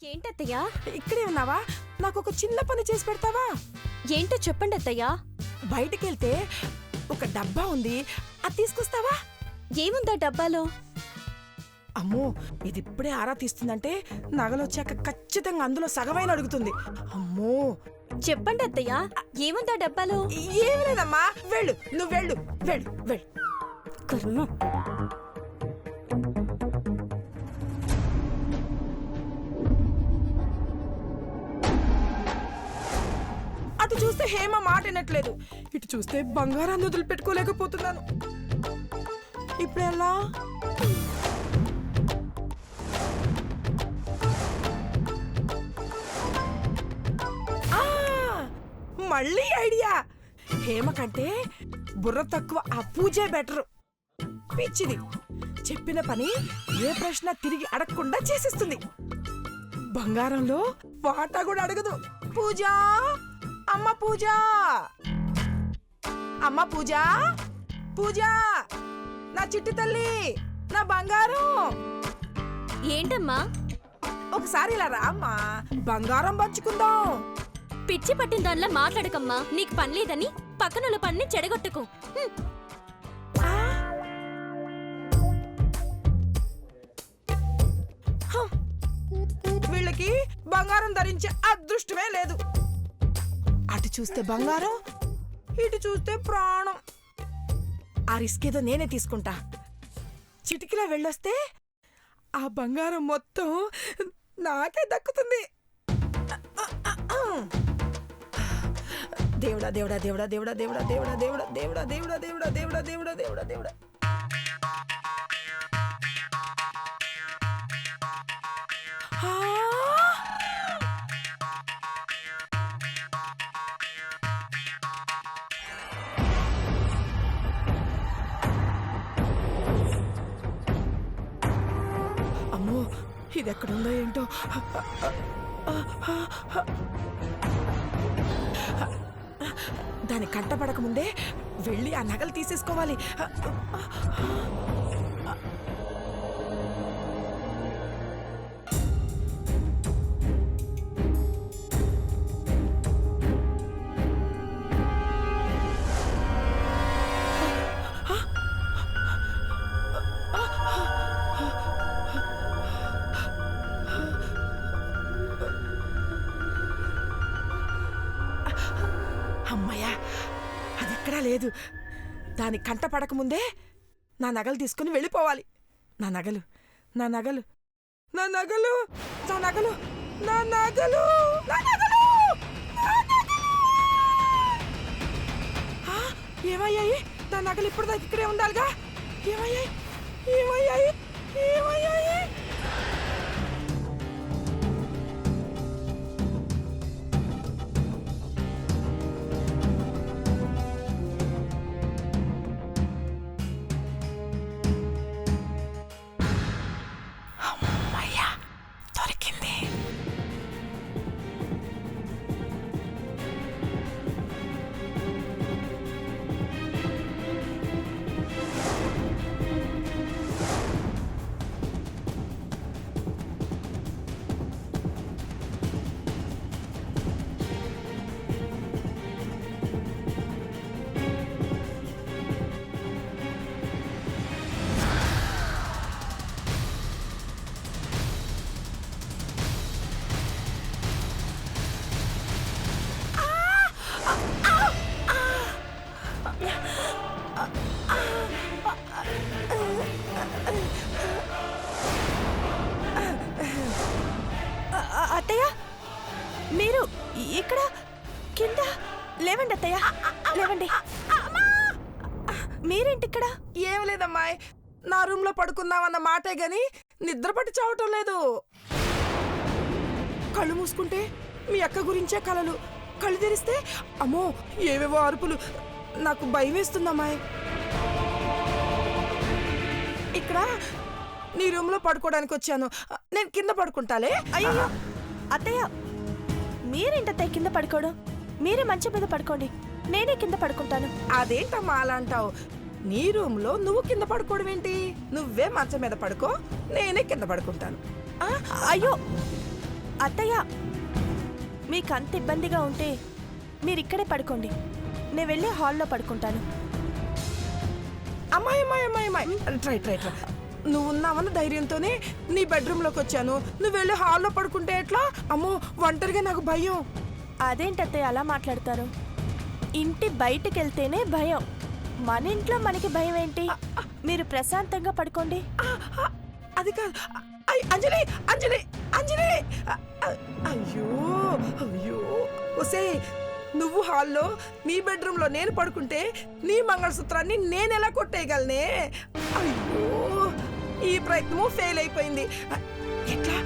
ఏంటత్తయ్యా? ఇక్కడే ఉన్నావా? నాకు ఒక చిన్న పని చేసి పెడతావా? ఏంటో చెప్పండి అత్తయ్యా. బయటికెళ్తే ఒక డబ్బా ఉంది, అది తీసుకొస్తావా? ఏముందా డబ్బాలో? అమ్మో, ఇది ఇప్పుడే ఆరా తీస్తుందంటే నగలొచ్చాక ఖచ్చితంగా అందులో సగమైన అడుగుతుంది. అమ్మో, చెప్పండి అత్తయ్యా, ఏముందా డబ్బాలో? ఏమి లేదమ్మా, వెళ్ళు, నువ్వు వెళ్ళు, వెళ్ళు, వెళ్ళు. కర్మ. అటు చూస్తే హేమ మాట వినట్లేదు, ఇటు చూస్తే బంగారాన్ని వదిలిపెట్టుకోలేకపోతున్నాను. ఇప్పుడు ఎలా? మళ్ళీ ఐడియా. హేమ కంటే బుర్ర తక్కువ ఆ పూజే బెటరు. పిచ్చిది, చెప్పిన పని ఏ ప్రశ్న తిరిగి అడగకుండా చేసేస్తుంది. బంగారంలో వాటా కూడా అడగదు. పూజ, అమ్మ పూజ, అమ్మ పూజ, పూజ, నా చిట్టి తల్లి, నా బంగారం. ఏంటమ్మా? ఒకసారి ఇలా రా అమ్మా, బంగారం పంచుకుందాం. పిచ్చి పట్టిన దానిలా మాట్లాడకమ్మా. నీకు పని లేదని పక్కనున్న పనిని చెడగొట్టుకో. వీళ్ళకి బంగారం ధరించే అదృష్టమే లేదు. అటు చూస్తే బంగారం, ఇటు చూస్తే ప్రాణం. ఆ రిస్క్ ఏదో నేనే తీసుకుంటా. చిటికిలా వెళ్ళొస్తే ఆ బంగారం మొత్తం నాకే దక్కుతుంది. దేవుడా దేవుడా దేవుడా దేవుడా దేవుడా దేవుడా దేవుడా దేవుడా దేవుడా దేవుడా దేవుడా దేవుడా దేవుడా దేవుడా. అమ్మో, ఇది ఎక్కడుందో ఏంటో. దాని కంట పడకముందే వెళ్ళి ఆ నగలు తీసేసుకోవాలి. అమ్మయ్యా, అది ఎక్కడా లేదు. దాని కంట పడకముందే నా నగలు తీసుకుని వెళ్ళిపోవాలి. నా నగలు, నా నగలు, నా నగలు, నా నగలు, నా నగలు, నా నగలు, నా నగలు. ఏమయ్యాయి? నా నగలు ఇప్పుడు దాకా ఇక్కడే ఉండాలిగా. ఏమయ్యాయి? ఏమయ్యాయి? ఏమయ్యాయి? అత్తయ్య, మీరు ఇక్కడ కింద లేవండి. అత్తయ్య లేవండి. మీరేంటి ఇక్కడ? ఏం లేదమ్మాయి, నా రూమ్ లో పడుకుందామన్న మాటే గాని నిద్ర పట్టి చావటం లేదు. కళ్ళు మూసుకుంటే మీ అక్క గురించే కలలు, కళ్ళు తెరిస్తే అమ్మో ఏవేవో అరుపులు. నాకు భయం వేస్తుందమ్మాయి. ఇక్కడ నీ రూమ్ లో పడుకోవడానికి వచ్చాను, నేను కింద పడుకుంటాలే. అయ్యో అత్తయ్య, మీరేంటత్తయ్య కింద పడుకోవడం? మీరే మంచం మీద పడుకోండి, నేనే కింద పడుకుంటాను. అదేంటమ్మా అలా అంటావు? నీ రూమ్ లో నువ్వు కింద పడుకోవడం ఏంటి? నువ్వే మంచం మీద పడుకో, నేనే కింద పడుకుంటాను. అయ్యో అత్తయ్య మీకు అంత ఇబ్బందిగా ఉంటే మీరు ఇక్కడే పడుకోండి, నేను వెళ్ళి హాల్లో పడుకుంటాను. అమ్మాయి అమ్మాయి అమ్మాయి అమ్మాయి ట్రై ట్రై ట్రై నువ్వు ఉన్నావన్న ధైర్యంతోనే నీ బెడ్రూమ్లోకి వచ్చాను. నువ్వు వెళ్ళి హాల్లో పడుకుంటే ఎట్లా? అమ్మో, ఒంటరిగా నాకు భయం. అదేంటి అత్తయ్య అలా మాట్లాడతారు? ఇంటి బయటికి వెళ్తేనే భయం, మన ఇంట్లో మనకి భయం ఏంటి? మీరు ప్రశాంతంగా పడుకోండి. అది కాదు. అంజలి అంజలి అంజలి అయ్యో అయ్యో ఒసే, నువ్వు హాల్లో నీ బెడ్రూమ్లో నేను పడుకుంటే నీ మంగళసూత్రాన్ని నేను ఎలా కొట్టేయగలనే? అయ్యో, ఈ ప్రయత్నము ఫెయిల్ అయిపోయింది. ఎట్లా?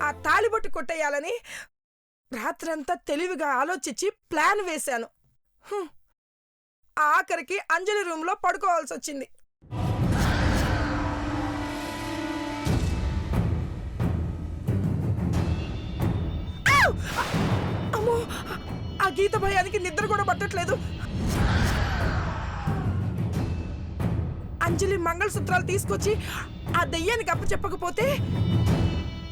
ఆ తాళిబొట్టు కొట్టేయాలని రాత్రంతా తెలివిగా ఆలోచించి ప్లాన్ వేశాను. ఆఖరికి అంజలి రూమ్లో పడుకోవాల్సి వచ్చింది. అమ్మో, ఆ గీత భయానికి నిద్ర కూడా పట్టట్లేదు. అంజలి మంగళసూత్రాలు తీసుకొచ్చి ఆ దెయ్యానికి అప్పచెప్పకపోతే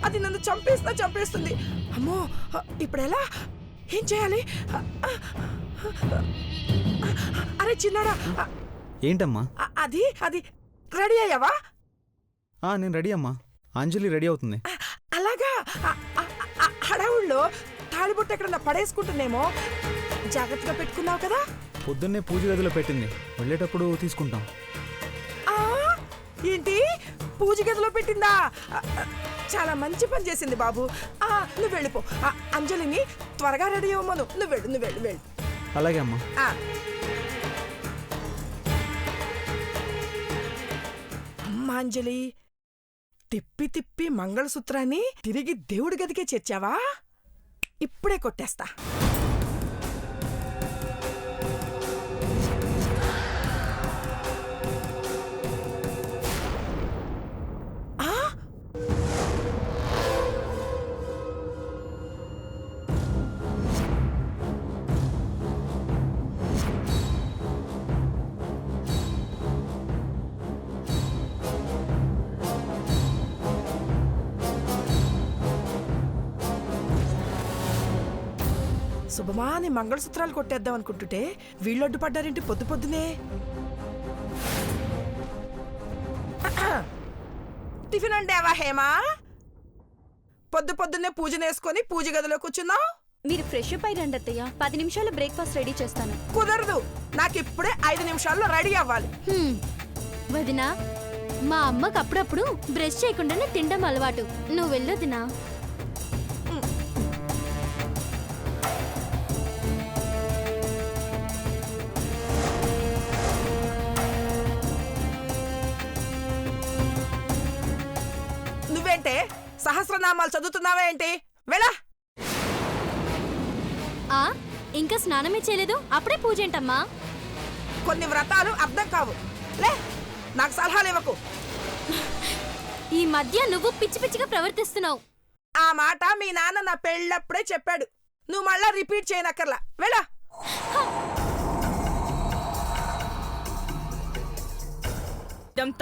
అది నన్ను చంపేస్తుంది. అమ్మో, ఇప్పుడెలా? ఏం చేయాలి? అరే చిన్నాడా, ఏంటమ్మా? అది అది రెడీ అయ్యావా? నేను రెడీ అమ్మా. అంజలి రెడీ అవుతుంది. అలాగా? హడావుల్లో తాళిబొట్టు ఎక్కడన్నా పడేసుకుంటున్నేమో, జాగ్రత్తగా పెట్టుకున్నావు కదా? పొద్దున్నే పూజ గదిలో పెట్టింది, వెళ్ళేటప్పుడు తీసుకుంటాం. ఏంటి, పూజ గదిలో పెట్టిందా? చాలా మంచి పని చేసింది బాబు. నువ్వు వెళ్ళిపో. అంజలిని త్వరగా రెడీ అవ్వమను. నువ్వు వెళ్ళు. అలాగే అమ్మా. అమ్మా అంజలి, తిప్పి తిప్పి మంగళసూత్రాన్ని తిరిగి దేవుడి గదికే చేర్చావా? ఇప్పుడే కొట్టేస్తా. శుభమాని మంగళసూత్రాలు కొట్టేద్దాం అనుకుంటుంటే వీళ్ళొడ్డు పడ్డారేంటి పొద్దు పొద్దునే? టిఫిన్ అంటేవా హేమా? పొద్దున్నే పూజ నేసుకొని పూజ గదిలో కూర్చున్నావు. మీరు ఫ్రెష్ అప్ అయి రండి అత్తయ్య, 10 నిమిషాలు బ్రేక్ఫాస్ట్ రెడీ చేస్తాను. కుదరదు, నాకు ఇప్పుడే 5 నిమిషాల్లో రెడీ అవ్వాలి. వదినా, మా అమ్మకు అప్పుడప్పుడు బ్రష్ చేయకుండానే తినడం అలవాటు. నువ్వు వెళ్ళొదినా. నువ్వేంటే సహస్రనామాలు చదువుతున్నావా ఏంటి? వెళ్ళా. ఇంకా స్నానమే చేయలేదు, అప్పుడే పూజ ఏంటమ్మా? కొన్ని వ్రతాలు అర్థం కావు. లే, నాకు సలహాలు ఇవ్వకు. ఈ మధ్య నువ్వు పిచ్చి పిచ్చిగా ప్రవర్తిస్తున్నావు. ఆ మాట మీ నాన్న నా పెళ్ళప్పుడే చెప్పాడు. నువ్వు మళ్ళా రిపీట్ చేయనక్కర్లా. వెళ్ళా.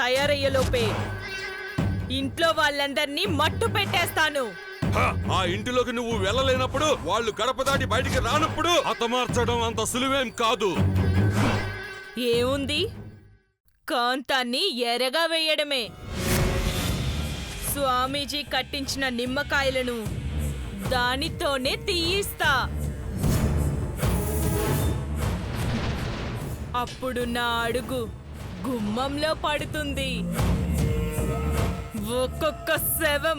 తయారయ్యేలోపే ఇంట్లో వాళ్ళందర్నీ మట్టు పెట్టేస్తాను. ఆ ఇంటిలోకి నువ్వు వెళ్ళలేనప్పుడు, వాళ్ళు గడప దాటి బయటికి రానప్పుడు హతమార్చడం అంత సులువేం కాదు. ఏముంది, కాంతాన్ని ఎరగా వేయడమే. స్వామీజీ కట్టించిన నిమ్మకాయలను దానితోనే తీయిస్తా. అప్పుడు నా అడుగు గుమ్మంలో పడుతుంది. ఒక్కొక్క శవం